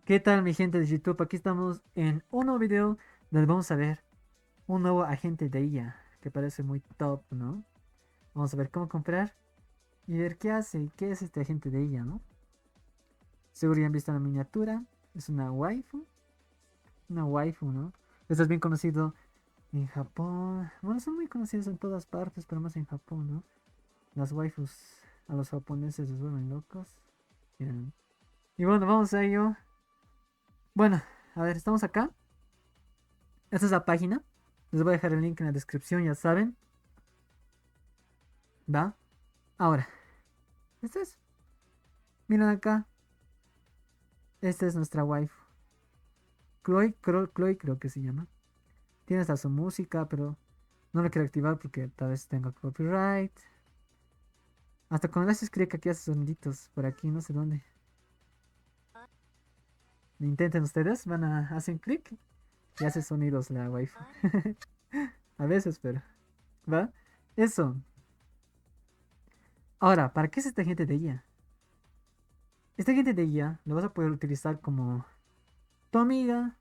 ¿Qué tal mi gente de YouTube? Aquí estamos en un nuevo video donde vamos a ver un nuevo agente de IA que parece muy top, ¿no? Vamos a ver cómo comprar y ver qué hace, qué es este agente de IA, ¿no? Seguro ya han visto la miniatura, es una waifu, ¿no? Esto es bien conocido en Japón, bueno, son muy conocidos en todas partes, pero más en Japón, ¿no? Las waifus a los japoneses les vuelven locos. Miren. Y bueno, vamos a ello. Bueno, a ver, estamos acá. Esta es la página. Les voy a dejar el link en la descripción, ya saben. ¿Va? Ahora, este es. Miren acá. Esta es nuestra waifu. Chloe creo que se llama. Tiene hasta su música, pero no la quiero activar porque tal vez tenga copyright. Hasta cuando le haces clic aquí hace soniditos. Por aquí, no sé dónde. Intenten ustedes. Hacen clic y hace sonidos la waifu. A veces, pero. ¿Va? Eso. Ahora, ¿para qué es esta gente de IA? Esta gente de IA lo vas a poder utilizar como tu amiga,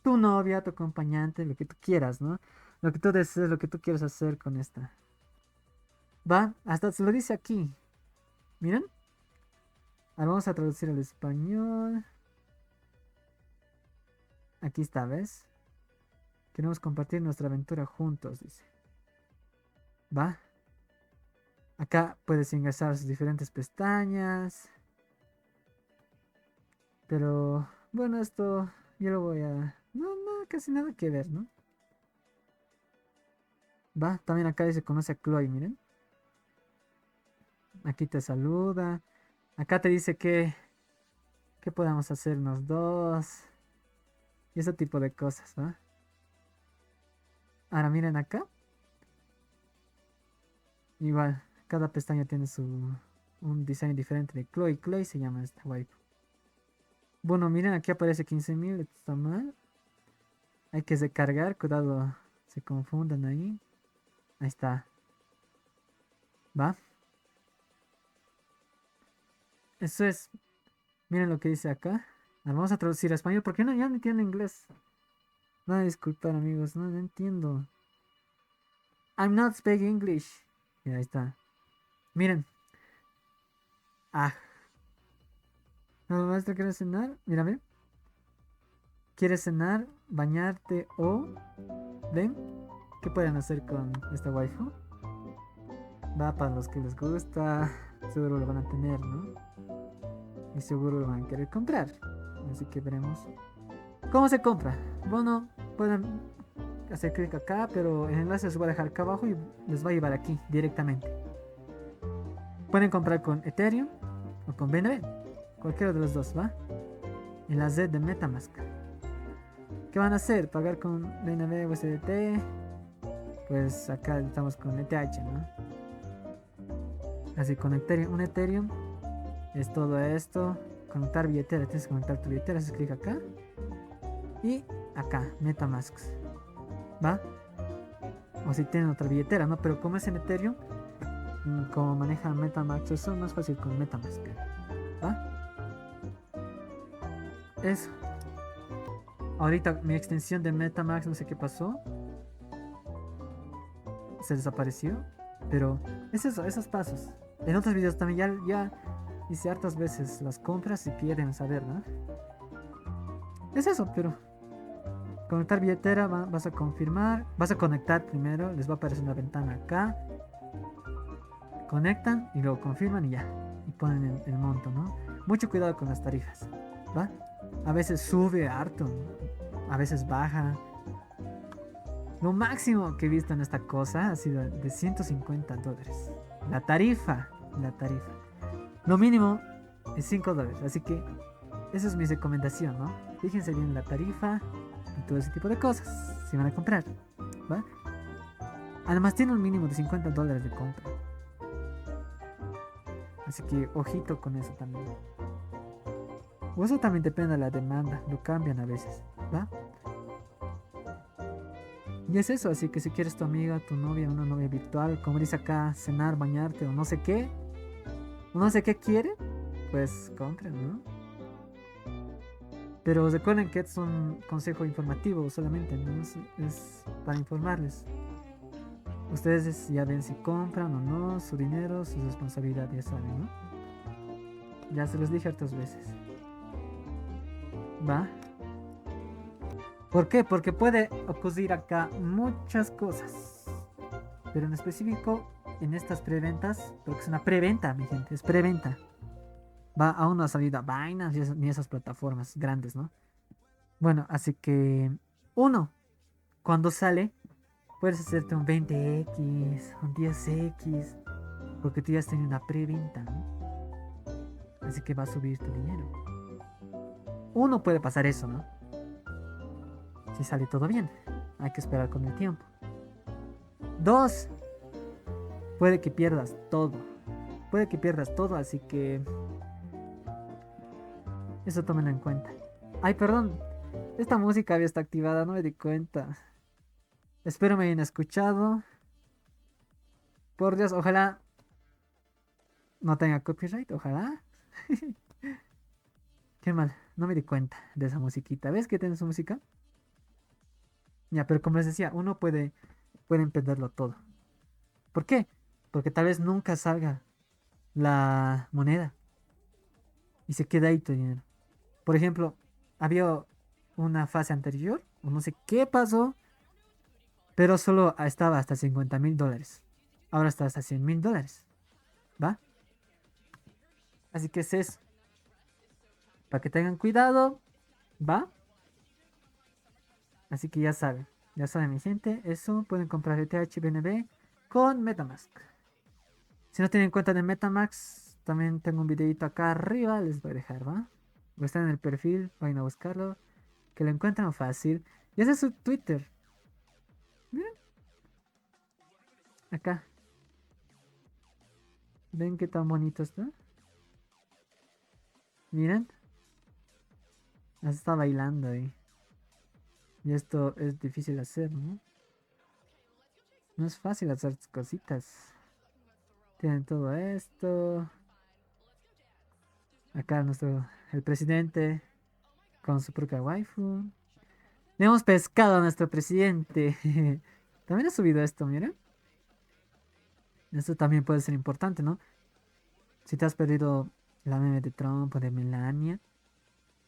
tu novia, tu acompañante, lo que tú quieras, ¿no? Lo que tú desees, lo que tú quieras hacer con esta. Va, hasta se lo dice aquí. Miren. Ahora vamos a traducir al español. Aquí está, ¿ves? Queremos compartir nuestra aventura juntos, dice. Va. Acá puedes ingresar sus diferentes pestañas. Pero, bueno, esto yo lo voy a... No, no, casi nada que ver, ¿no? Va, también acá dice conoce a Chloe, miren. Aquí te saluda. Acá te dice que podemos hacernos dos. Y ese tipo de cosas, ¿va? Ahora miren acá. Igual, cada pestaña tiene un diseño diferente de Chloe. Chloe se llama esta waifu. Bueno, miren, aquí aparece 15.000. Esto está mal. Hay que recargar. Cuidado, se confundan ahí. Ahí está. ¿Va? Eso es. Miren lo que dice acá. Vamos a traducir a español. ¿Por qué no? Ya no entiendo inglés. No, disculpar amigos. No, no entiendo. I'm not speaking English. Y ahí está. Miren. Ah. ¿No, maestro, quieres cenar? Mírame. ¿Quieres cenar? ¿Bañarte o...? ¿Ven? ¿Qué pueden hacer con esta waifu? Va para los que les gusta. Seguro lo van a tener, ¿no? Y seguro lo van a querer comprar. Así que veremos. ¿Cómo se compra? Bueno, pueden hacer clic acá, pero el enlace les voy a dejar acá abajo y les va a llevar aquí directamente. Pueden comprar con Ethereum o con BNB. Cualquiera de los dos, ¿va? En la Z de Metamask. ¿Qué van a hacer? ¿Pagar con BNB o USDT? Pues acá estamos con ETH, ¿no? Así con Ethereum, un Ethereum es todo esto. Conectar billetera, tienes que conectar tu billetera, haces clic acá. Y acá, Metamask. ¿Va? O si tienen otra billetera, ¿no? Pero como es en Ethereum, como maneja Metamask, eso es más fácil con Metamask. ¿Va? Eso. Ahorita mi extensión de Metamask, no sé qué pasó. Se desapareció. Pero es eso, esos pasos. En otros videos también ya hice hartas veces las compras y pierden saber, ¿no? Es eso, pero conectar billetera, vas a confirmar, vas a conectar primero, les va a aparecer una ventana acá. Conectan y luego confirman y ya. Y ponen el monto, ¿no? Mucho cuidado con las tarifas, ¿va? A veces sube harto, a veces baja. Lo máximo que he visto en esta cosa ha sido de $150. La tarifa. Lo mínimo es $5, así que esa es mi recomendación, ¿no? Fíjense bien la tarifa y todo ese tipo de cosas si van a comprar, ¿va? Además tiene un mínimo de $50 de compra. Así que ojito con eso también. O eso también depende de la demanda, lo cambian a veces, ¿va? Y es eso, así que si quieres tu amiga, tu novia, una novia virtual, como dice acá, cenar, bañarte o no sé qué quiere, pues compren, ¿no? Pero recuerden que es un consejo informativo solamente, ¿no? Es para informarles. Ustedes ya ven si compran o no, su dinero, su responsabilidad, ya saben, ¿no? Ya se los dije hartas veces. ¿Va? ¿Por qué? Porque puede ocurrir acá muchas cosas. Pero en específico, en estas preventas, porque es una preventa, mi gente, es preventa. Va, aún no ha salido a Binance ni esas plataformas grandes, ¿no? Bueno, así que, uno, cuando sale, puedes hacerte un 20x, un 10x, porque tú ya has tenido una preventa, ¿no? Así que va a subir tu dinero. Uno, puede pasar eso, ¿no? Si sale todo bien. Hay que esperar con el tiempo. Dos, puede que pierdas todo. Puede que pierdas todo, así que eso tómenlo en cuenta. Ay, perdón. Esta música había estado activada, no me di cuenta. Espero me hayan escuchado. Por Dios, ojalá no tenga copyright, ojalá. Qué mal, no me di cuenta de esa musiquita. ¿Ves que tiene su música? Ya, pero como les decía, uno puede perderlo todo. ¿Por qué? Porque tal vez nunca salga la moneda y se queda ahí tu dinero. Por ejemplo, había una fase anterior, o no sé qué pasó, pero solo estaba hasta $50,000. Ahora está hasta $100,000. ¿Va? Así que es eso. Para que tengan cuidado. ¿Va? Así que ya saben. Ya saben, mi gente. Eso pueden comprar ETH BNB con Metamask. Si no tienen cuenta de Metamask, también tengo un videito acá arriba. Les voy a dejar, ¿va? O está en el perfil. Vayan a buscarlo. Que lo encuentran fácil. Y ese es su Twitter. Miren, acá. ¿Ven qué tan bonito está? Miren. Está bailando ahí. Y esto es difícil de hacer, ¿no? No es fácil hacer cositas. Tienen todo esto. Acá el presidente con su propia waifu. Le hemos pescado a nuestro presidente. También ha subido esto, miren. Esto también puede ser importante, ¿no? Si te has perdido la meme de Trump o de Melania,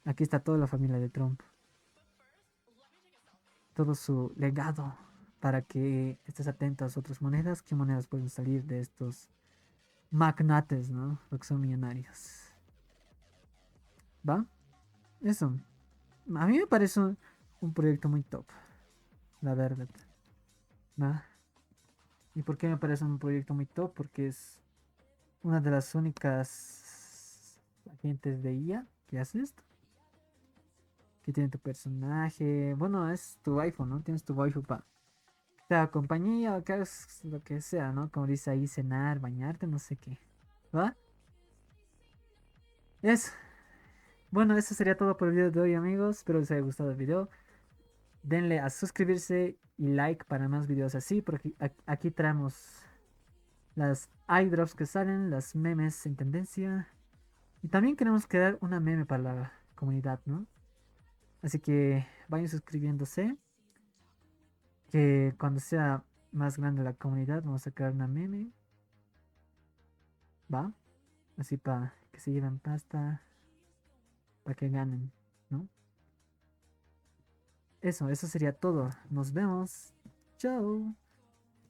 aquí está toda la familia de Trump. Todo su legado para que estés atento a las otras monedas. ¿Qué monedas pueden salir de estos magnates, ¿no? Porque son millonarios. ¿Va? Eso. A mí me parece un proyecto muy top, la verdad. ¿Va? ¿Y por qué me parece un proyecto muy top? Porque es una de las únicas agentes de IA que hace esto. Que tiene tu personaje. Bueno, es tu iPhone, ¿no? Tienes tu waifu para que te haga compañía o que hagas lo que sea, ¿no? Como dice ahí, cenar, bañarte, no sé qué. ¿Va? Eso. Bueno, eso sería todo por el video de hoy, amigos. Espero les haya gustado el video. Denle a suscribirse y like para más videos así, porque aquí traemos las iDrops que salen, las memes en tendencia. Y también queremos crear una meme para la comunidad, ¿no? Así que vayan suscribiéndose. Que cuando sea más grande la comunidad, vamos a crear una meme. ¿Va? Así para que se lleven pasta. Para que ganen, ¿no? Eso sería todo. Nos vemos. Chao.